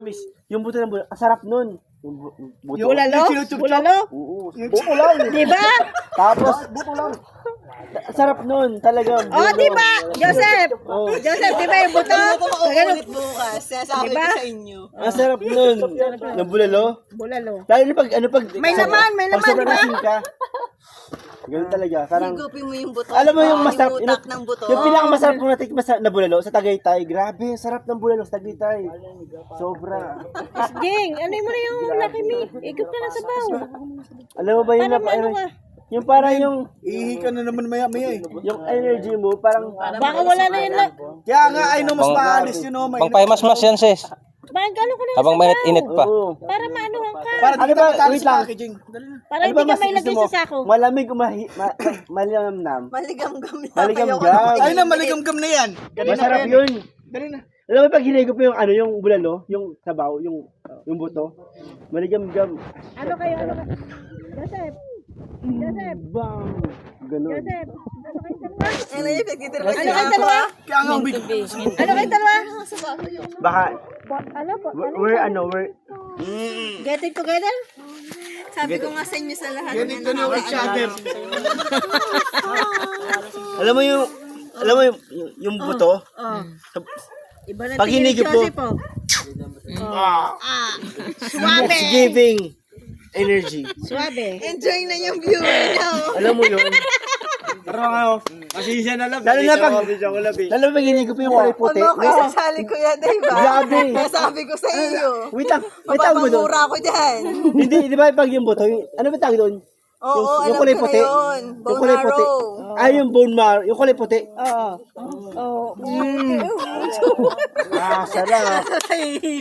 Miss, yung buto ng bulalo, ang sarap nun. Yung buto. Bulalo? Bulalo? Oo. Buto lang. Di ba? Tapos, buto lang. Ang sarap nun, talagang. Oh, di ba? Joseph! Oh. Joseph, di ba yung buto? Ganun. bukas. Sasabi Diba? ko sa inyo. Ang sarap nun. Yung bulalo. Bulalo. Lalo na pag, pag... May laman, may Pag laman, sobrang diba? asin ka. Ganun talaga. Parang, Higupin mo yung buto. alam mo yung masarap, Yung utak ng buto. yung pinakamasarap kong natikman na bulalo sa Tagaytay. Grabe, sarap ng bulalo sa Tagaytay. Sobra. Jing, ano mo na yung Lucky Me? Ikot ka na sa baw. Alam mo ba yung Para ano ka? yung parang yung Ihi ka na naman maya-maya eh. yung energy mo parang Baka wala na yun. Kaya nga ay no, mas maalis yun o. Pang paimas-mas yan, sis. Bakit gano'n ka na Habang sa mainit-init baw? pa. oo. Para maanuhan ka. Para Ano di ba, ka matalo wait sa lang. packaging. Dali na. Para Ano hindi ba ka mas may gusto lagay mo? sa sako. Malamig o malinamnam? Maligam-gam lang. Maligam-gam. Ay na, maligam-gam na yan. Masarap yun. Dali na. Alam mo pag hinigop mo yung ano, yung bulalo, yung sabaw, yung buto, maligam-gam. Ano kayo? Ano kayo? Joseph! Joseph! Bang! Ganun. Joseph! Ano kayo dalawa? Ano yung pagkitira Ano kayo dalawa? Kaya nga ang big. Ano kayo dalawa? Baka, Ano po? we're, Get it together? Sabi ko nga sa inyo sa lahat. Ganito na with shatter. alam mo yung buto, Iba na Pag tingin ni hinigop mo- Joseph, oh. Suwabe! it's giving energy. Suwabe. Enjoy na yung viewer nyo. Alam mo yun? Pero ano, pasensya na lang. Lalo na pag hinigop mo yung kulay puti. Ano ko isasali ko yan, diba? Grabe. Sabi ko sa iyo. Wait lang mo doon. Mapapamura ko dyan. Hindi, di ba pag yung buto, ano ba tawag doon? Oo, yung alam kulay ko puti. na yun. Yung Bone kulay puti. marrow. Ay, yung bone marrow. Yung kulay puti. Oo. Oo. Ah, sarap. Ay,